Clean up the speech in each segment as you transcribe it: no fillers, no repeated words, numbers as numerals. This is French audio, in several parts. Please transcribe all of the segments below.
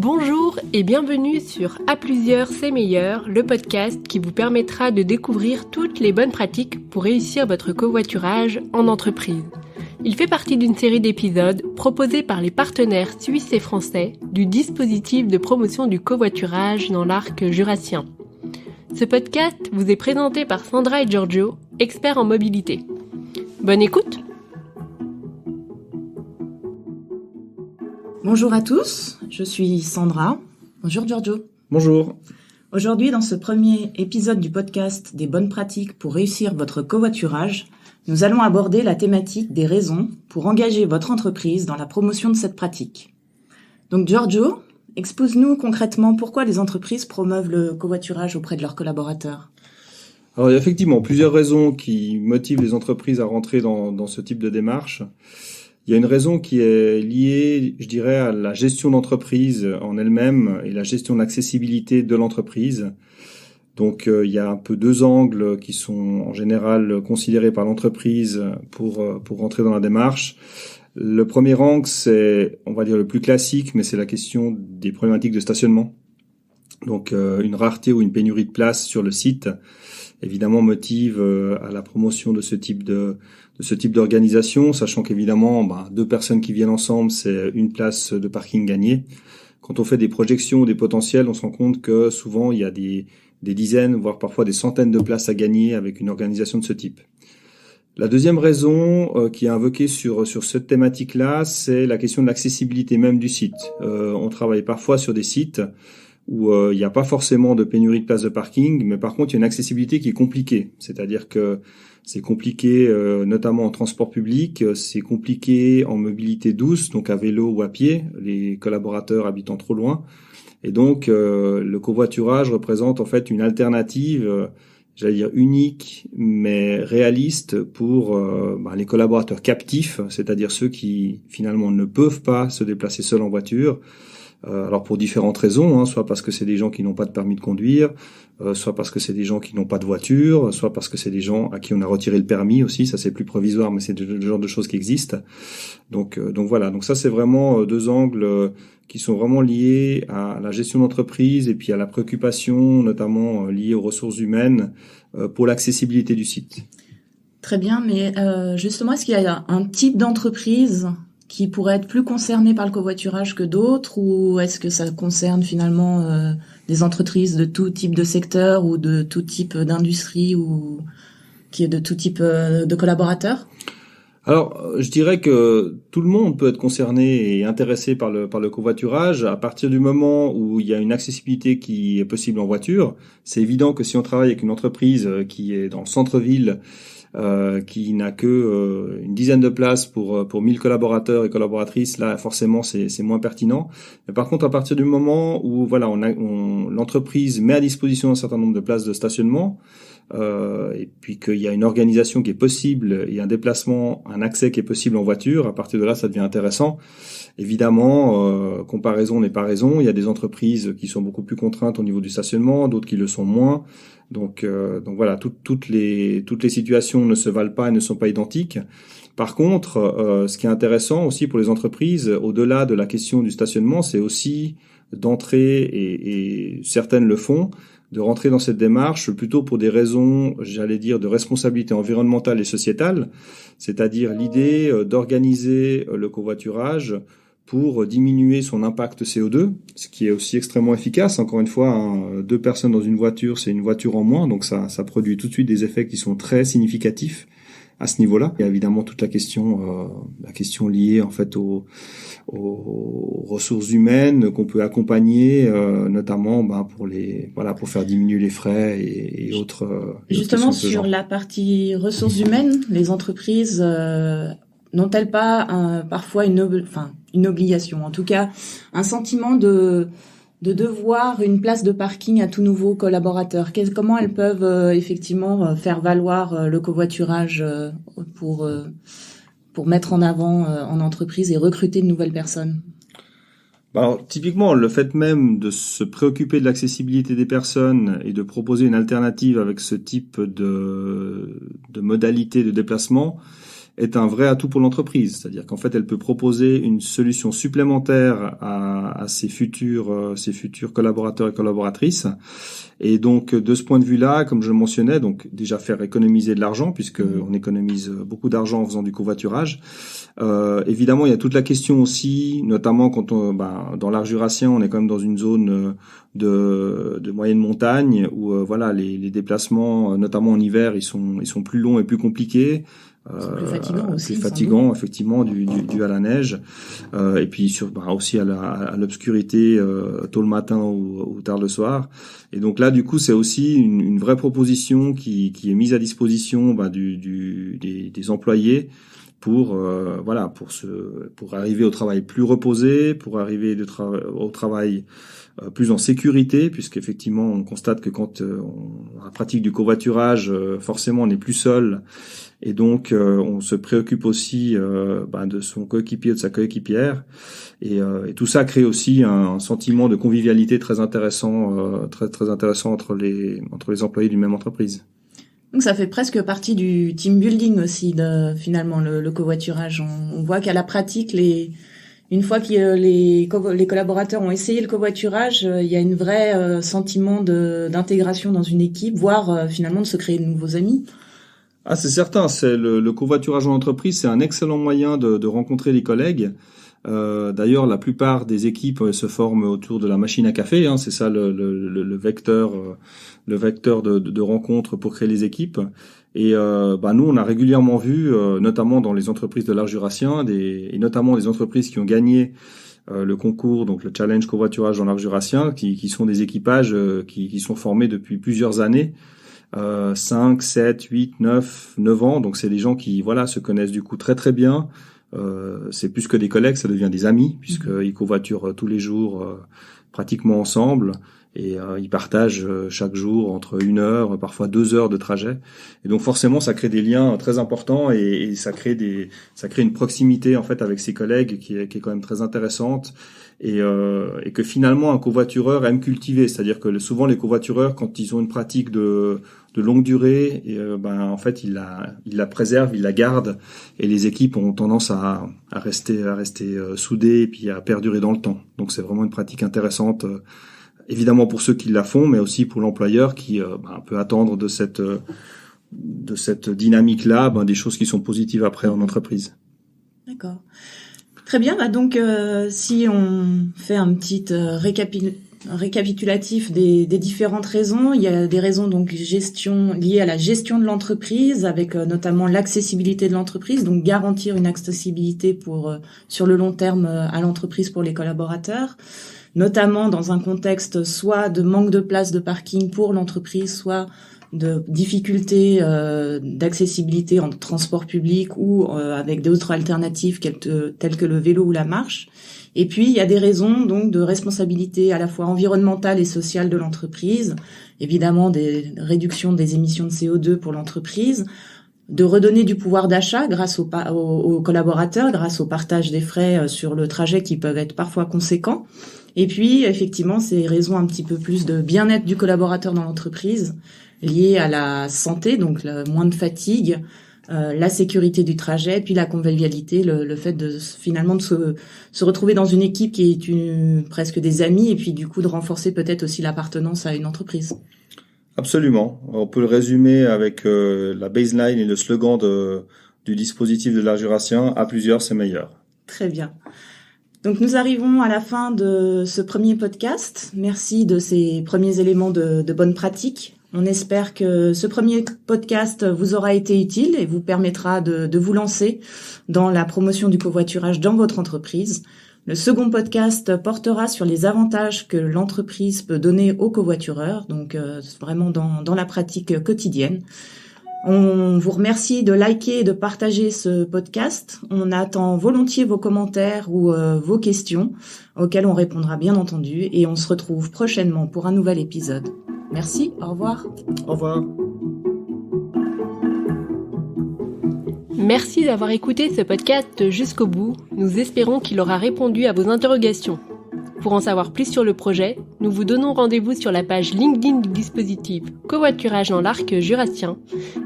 Bonjour et bienvenue sur À plusieurs c'est meilleur, le podcast qui vous permettra de découvrir toutes les bonnes pratiques pour réussir votre covoiturage en entreprise. Il fait partie d'une série d'épisodes proposés par les partenaires suisses et français du dispositif de promotion du covoiturage dans l'arc jurassien. Ce podcast vous est présenté par Sandra et Giorgio, experts en mobilité. Bonne écoute! Bonjour à tous, je suis Sandra. Bonjour Giorgio. Bonjour. Aujourd'hui, dans ce premier épisode du podcast des bonnes pratiques pour réussir votre covoiturage, nous allons aborder la thématique des raisons pour engager votre entreprise dans la promotion de cette pratique. Donc Giorgio, expose-nous concrètement pourquoi les entreprises promeuvent le covoiturage auprès de leurs collaborateurs. Alors il y a effectivement plusieurs raisons qui motivent les entreprises à rentrer dans ce type de démarche. Il y a une raison qui est liée, je dirais, à la gestion d'entreprise en elle-même et la gestion de l'accessibilité de l'entreprise. Donc il y a un peu deux angles qui sont en général considérés par l'entreprise pour rentrer dans la démarche. Le premier angle, c'est, on va dire, le plus classique, mais c'est la question des problématiques de stationnement. Donc une rareté ou une pénurie de place sur le site, évidemment, motive à la promotion de ce type d'organisation, sachant qu'évidemment, deux personnes qui viennent ensemble, c'est une place de parking gagnée. Quand on fait des projections, des potentiels, on se rend compte que souvent, il y a des dizaines, voire parfois des centaines de places à gagner avec une organisation de ce type. La deuxième raison qui est invoquée sur cette thématique-là, c'est la question de l'accessibilité même du site. On travaille parfois sur des sites où il n'y a pas forcément de pénurie de places de parking, mais par contre, il y a une accessibilité qui est compliquée. C'est-à-dire que c'est compliqué notamment en transport public, c'est compliqué en mobilité douce, donc à vélo ou à pied, les collaborateurs habitant trop loin. Et donc, le covoiturage représente en fait une alternative, j'allais dire unique, mais réaliste pour les collaborateurs captifs, c'est-à-dire ceux qui finalement ne peuvent pas se déplacer seuls en voiture. Alors pour différentes raisons, soit parce que c'est des gens qui n'ont pas de permis de conduire, soit parce que c'est des gens qui n'ont pas de voiture, soit parce que c'est des gens à qui on a retiré le permis aussi, ça c'est plus provisoire, mais c'est le genre de choses qui existent. Donc voilà, donc ça c'est vraiment deux angles qui sont vraiment liés à la gestion d'entreprise et puis à la préoccupation notamment liée aux ressources humaines pour l'accessibilité du site. Très bien, mais justement, est-ce qu'il y a un type d'entreprise qui pourrait être plus concerné par le covoiturage que d'autres, ou est-ce que ça concerne finalement des entreprises de tout type de secteur ou de tout type d'industrie ou qui est de tout type de collaborateurs? Alors, je dirais que tout le monde peut être concerné et intéressé par le covoiturage à partir du moment où il y a une accessibilité qui est possible en voiture. C'est évident que si on travaille avec une entreprise qui est dans le centre-ville, qui n'a que une dizaine de places pour 1000 collaborateurs et collaboratrices, là forcément c'est moins pertinent. Mais par contre, à partir du moment où l'entreprise met à disposition un certain nombre de places de stationnement, et puis qu'il y a une organisation qui est possible et un déplacement, un accès qui est possible en voiture, à partir de là ça devient intéressant. Évidemment, comparaison n'est pas raison. Il y a des entreprises qui sont beaucoup plus contraintes au niveau du stationnement, d'autres qui le sont moins. Donc voilà, toutes les situations ne se valent pas et ne sont pas identiques. Par contre, ce qui est intéressant aussi pour les entreprises, au-delà de la question du stationnement, c'est aussi d'entrer, et certaines le font, de rentrer dans cette démarche plutôt pour des raisons, j'allais dire, de responsabilité environnementale et sociétale, c'est-à-dire l'idée d'organiser le covoiturage pour diminuer son impact CO2, ce qui est aussi extrêmement efficace. Encore une fois, deux personnes dans une voiture, c'est une voiture en moins, donc ça produit tout de suite des effets qui sont très significatifs à ce niveau-là. Il y a évidemment toute la question liée en fait aux ressources humaines qu'on peut accompagner, notamment pour faire diminuer les frais et autres. Justement sur la partie ressources humaines, les entreprises n'ont-elles pas parfois une obligation, en tout cas un sentiment de devoir une place de parking à tout nouveau collaborateur? Comment elles peuvent effectivement faire valoir le covoiturage pour mettre en avant en entreprise et recruter de nouvelles personnes? Alors, typiquement, le fait même de se préoccuper de l'accessibilité des personnes et de proposer une alternative avec ce type de modalité de déplacement est un vrai atout pour l'entreprise. C'est-à-dire qu'en fait, elle peut proposer une solution supplémentaire à ses futurs collaborateurs et collaboratrices. Et donc, de ce point de vue-là, comme je le mentionnais, donc déjà faire économiser de l'argent, puisque on économise beaucoup d'argent en faisant du covoiturage. Évidemment, il y a toute la question aussi, notamment quand dans l'Arc jurassien, on est quand même dans une zone de moyenne montagne où les déplacements, notamment en hiver, ils sont plus longs et plus compliqués. Plus fatigant aussi. Plus fatigant, effectivement, dû à la neige. Et puis aussi à l'obscurité tôt le matin ou tard le soir. Et donc là, du coup, c'est aussi une vraie proposition qui est mise à disposition des employés pour arriver au travail plus reposé, pour arriver au travail plus en sécurité, puisqu'effectivement on constate que quand on pratique du covoiturage, forcément on n'est plus seul, et donc on se préoccupe aussi de son coéquipier ou de sa coéquipière, et tout ça crée aussi un sentiment de convivialité très intéressant, très intéressant entre les employés d'une même entreprise. Donc ça fait presque partie du team building aussi, finalement, le covoiturage. On voit qu'à la pratique, une fois que les collaborateurs ont essayé le covoiturage, il y a une vraie sentiment d'intégration dans une équipe, voire finalement de se créer de nouveaux amis. Ah, c'est certain. C'est le covoiturage en entreprise, c'est un excellent moyen de rencontrer les collègues. D'ailleurs, la plupart des équipes se forment autour de la machine à café. C'est ça le vecteur de rencontre pour créer les équipes. Et nous, on a régulièrement vu, notamment dans les entreprises de l'Arc jurassien, et notamment les entreprises qui ont gagné le concours, donc le challenge covoiturage dans l'Arc jurassien, qui sont des équipages qui sont formés depuis plusieurs années. 5, 7, 8, 9 ans. Donc c'est des gens qui se connaissent du coup très très bien. C'est plus que des collègues, ça devient des amis, puisqu'ils covoiturent tous les jours pratiquement ensemble, et ils partagent chaque jour entre 1 heure, parfois 2 heures de trajet. Et donc forcément, ça crée des liens très importants, et ça crée une proximité en fait avec ses collègues qui est quand même très intéressante, et que finalement un covoitureur aime cultiver. C'est-à-dire que souvent les covoitureurs, quand ils ont une pratique de longue durée, en fait ils la préservent, ils la gardent, et les équipes ont tendance à rester soudées et puis à perdurer dans le temps. Donc c'est vraiment une pratique intéressante, évidemment pour ceux qui la font, mais aussi pour l'employeur qui peut attendre de cette dynamique-là des choses qui sont positives après en entreprise. D'accord. Très bien. Donc si on fait un petit récapitulatif des différentes raisons, il y a des raisons donc liées à la gestion de l'entreprise, avec notamment l'accessibilité de l'entreprise, donc garantir une accessibilité sur le long terme à l'entreprise pour les collaborateurs, notamment dans un contexte soit de manque de place de parking pour l'entreprise, soit de difficultés d'accessibilité en transport public ou avec d'autres alternatives telles que le vélo ou la marche. Et puis, il y a des raisons donc de responsabilité à la fois environnementale et sociale de l'entreprise, évidemment des réductions des émissions de CO2 pour l'entreprise, de redonner du pouvoir d'achat grâce aux collaborateurs, grâce au partage des frais sur le trajet qui peuvent être parfois conséquents. Et puis, effectivement, ces raisons un petit peu plus de bien-être du collaborateur dans l'entreprise, liées à la santé, donc moins de fatigue, la sécurité du trajet, puis la convivialité, le fait de finalement de se retrouver dans une équipe qui est presque des amis, et puis du coup de renforcer peut-être aussi l'appartenance à une entreprise. Absolument. On peut le résumer avec la baseline et le slogan du dispositif de l'Arc jurassien: à plusieurs, c'est meilleur. Très bien. Donc nous arrivons à la fin de ce premier podcast. Merci de ces premiers éléments de bonne pratique. On espère que ce premier podcast vous aura été utile et vous permettra de vous lancer dans la promotion du covoiturage dans votre entreprise. Le second podcast portera sur les avantages que l'entreprise peut donner aux covoitureurs, donc vraiment dans la pratique quotidienne. On vous remercie de liker et de partager ce podcast. On attend volontiers vos commentaires ou vos questions, auxquelles on répondra bien entendu, et on se retrouve prochainement pour un nouvel épisode. Merci, au revoir. Au revoir. Merci d'avoir écouté ce podcast jusqu'au bout. Nous espérons qu'il aura répondu à vos interrogations. Pour en savoir plus sur le projet, nous vous donnons rendez-vous sur la page LinkedIn du dispositif Covoiturage dans l'Arc jurassien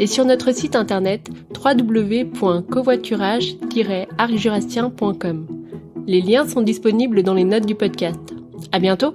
et sur notre site internet www.covoiturage-arcjurassien.com. Les liens sont disponibles dans les notes du podcast. À bientôt!